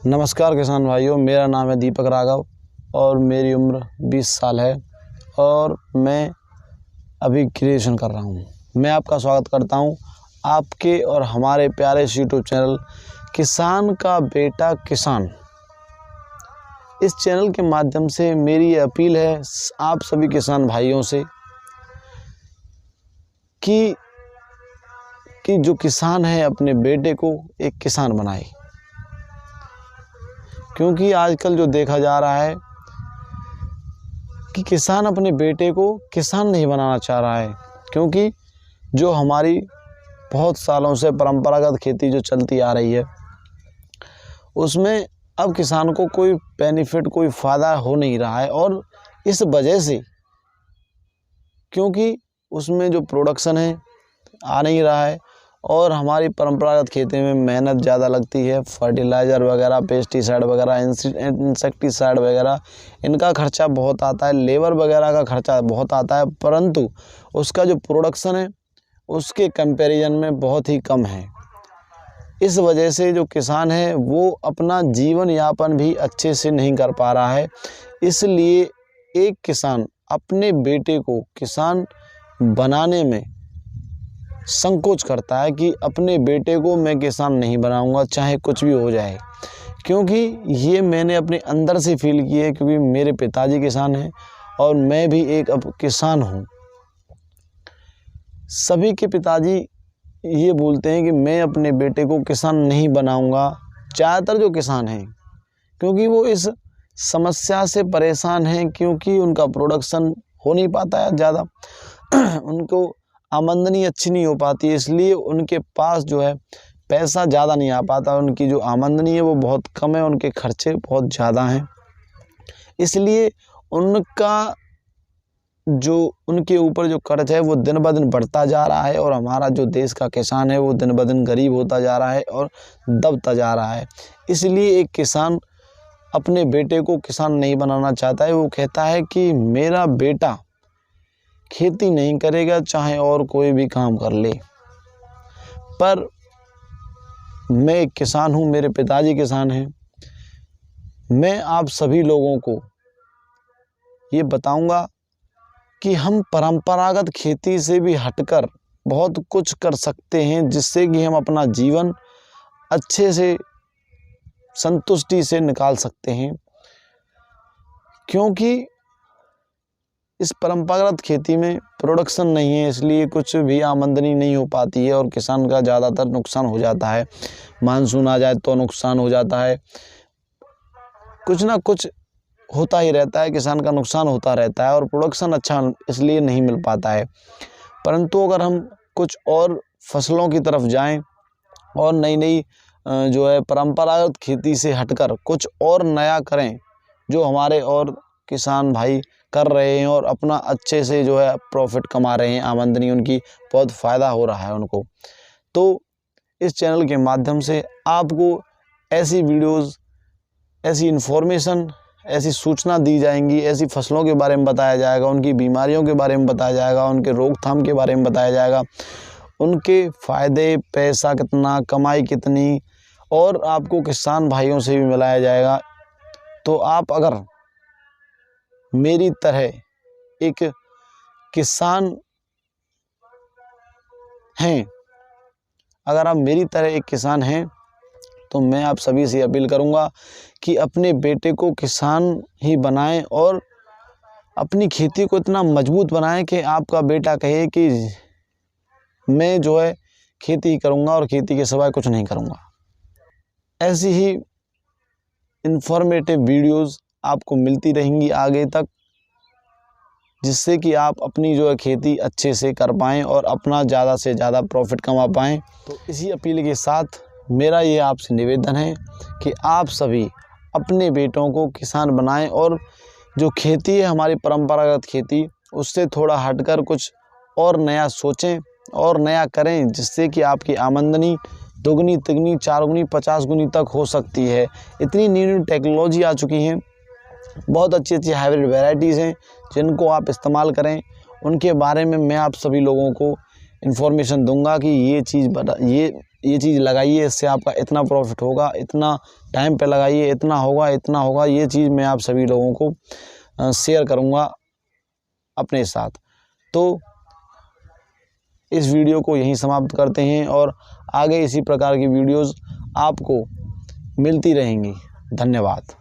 नमस्कार किसान भाइयों, मेरा नाम है दीपक राघव और मेरी उम्र 20 साल है और मैं अभी ग्रेजुएशन कर रहा हूँ। मैं आपका स्वागत करता हूँ आपके और हमारे प्यारे यूट्यूब चैनल किसान का बेटा किसान। इस चैनल के माध्यम से मेरी अपील है आप सभी किसान भाइयों से कि जो किसान है अपने बेटे को एक किसान बनाए, क्योंकि आजकल जो देखा जा रहा है कि किसान अपने बेटे को किसान नहीं बनाना चाह रहा है, क्योंकि जो हमारी बहुत सालों से परंपरागत खेती जो चलती आ रही है उसमें अब किसान को कोई बेनिफिट, कोई फ़ायदा हो नहीं रहा है। और इस वजह से क्योंकि उसमें जो प्रोडक्शन है आ नहीं रहा है और हमारी परंपरागत खेती में मेहनत ज़्यादा लगती है। फर्टिलाइज़र वगैरह, पेस्टिसाइड वगैरह, इंसेक्टिसाइड वगैरह, इनका खर्चा बहुत आता है, लेबर वगैरह का खर्चा बहुत आता है, परंतु उसका जो प्रोडक्शन है उसके कंपैरिजन में बहुत ही कम है। इस वजह से जो किसान है वो अपना जीवन यापन भी अच्छे से नहीं कर पा रहा है। इसलिए एक किसान अपने बेटे को किसान बनाने में संकोच करता है कि अपने बेटे को मैं किसान नहीं बनाऊंगा चाहे कुछ भी हो जाए, क्योंकि ये मैंने अपने अंदर से फील किया है, क्योंकि मेरे पिताजी किसान हैं और मैं भी एक अब किसान हूँ। सभी के पिताजी ये बोलते हैं कि मैं अपने बेटे को किसान नहीं बनाऊंगा, ज़्यादातर जो किसान हैं, क्योंकि वो इस समस्या से परेशान हैं, क्योंकि उनका प्रोडक्शन हो नहीं पाता है ज़्यादा, उनको आमदनी अच्छी नहीं हो पाती, इसलिए उनके पास जो है पैसा ज़्यादा नहीं आ पाता। उनकी जो आमदनी है वो बहुत कम है, उनके खर्चे बहुत ज़्यादा हैं, इसलिए उनका जो उनके ऊपर जो कर्ज है वो दिन ब दिन बढ़ता जा रहा है और हमारा जो देश का किसान है वो दिन ब दिन गरीब होता जा रहा है और दबता जा रहा है। इसलिए एक किसान अपने बेटे को किसान नहीं बनाना चाहता है। वो कहता है कि मेरा बेटा खेती नहीं करेगा चाहे और कोई भी काम कर ले, पर मैं एक किसान हूँ, मेरे पिताजी किसान हैं। मैं आप सभी लोगों को ये बताऊंगा कि हम परंपरागत खेती से भी हटकर बहुत कुछ कर सकते हैं, जिससे कि हम अपना जीवन अच्छे से संतुष्टि से निकाल सकते हैं। क्योंकि इस परंपरागत खेती में प्रोडक्शन नहीं है, इसलिए कुछ भी आमदनी नहीं हो पाती है और किसान का ज़्यादातर नुकसान हो जाता है। मानसून आ जाए तो नुकसान हो जाता है, कुछ ना कुछ होता ही रहता है, किसान का नुकसान होता रहता है और प्रोडक्शन अच्छा इसलिए नहीं मिल पाता है। परंतु अगर हम कुछ और फसलों की तरफ जाएं और नई नई जो है परंपरागत खेती से हटकर कुछ और नया करें, जो हमारे और किसान भाई कर रहे हैं और अपना अच्छे से जो है प्रॉफिट कमा रहे हैं, आमदनी उनकी बहुत फ़ायदा हो रहा है उनको, तो इस चैनल के माध्यम से आपको ऐसी वीडियोज़, ऐसी इन्फॉर्मेशन, ऐसी सूचना दी जाएंगी, ऐसी फसलों के बारे में बताया जाएगा, उनकी बीमारियों के बारे में बताया जाएगा, उनके रोकथाम के बारे में बताया जाएगा, उनके फ़ायदे, पैसा कितना, कमाई कितनी, और आपको किसान भाइयों से भी मिलाया जाएगा। तो आप अगर मेरी तरह एक किसान हैं, अगर आप मेरी तरह एक किसान हैं तो मैं आप सभी से अपील करूंगा कि अपने बेटे को किसान ही बनाएं और अपनी खेती को इतना मजबूत बनाएं कि आपका बेटा कहे कि मैं जो है खेती ही करूंगा और खेती के सिवाय कुछ नहीं करूंगा। ऐसी ही इन्फॉर्मेटिव वीडियोस आपको मिलती रहेंगी आगे तक, जिससे कि आप अपनी जो है खेती अच्छे से कर पाएँ और अपना ज़्यादा से ज़्यादा प्रॉफिट कमा पाएँ। तो इसी अपील के साथ मेरा ये आपसे निवेदन है कि आप सभी अपने बेटों को किसान बनाएं और जो खेती है हमारी परंपरागत खेती, उससे थोड़ा हटकर कुछ और नया सोचें और नया करें, जिससे कि आपकी आमदनी दुगनी, तिगनी, चारगुनी, 50 गुनी तक हो सकती है। इतनी न्यू टेक्नोलॉजी आ चुकी हैं, बहुत अच्छी अच्छी हाइब्रिड वैरायटीज़ हैं जिनको आप इस्तेमाल करें। उनके बारे में मैं आप सभी लोगों को इन्फॉर्मेशन दूंगा कि ये चीज़ लगाइए, इससे आपका इतना प्रॉफिट होगा, इतना टाइम पे लगाइए, इतना होगा। ये चीज़ मैं आप सभी लोगों को शेयर करूंगा अपने साथ। तो इस वीडियो को यहीं समाप्त करते हैं और आगे इसी प्रकार की वीडियोज़ आपको मिलती रहेंगी। धन्यवाद।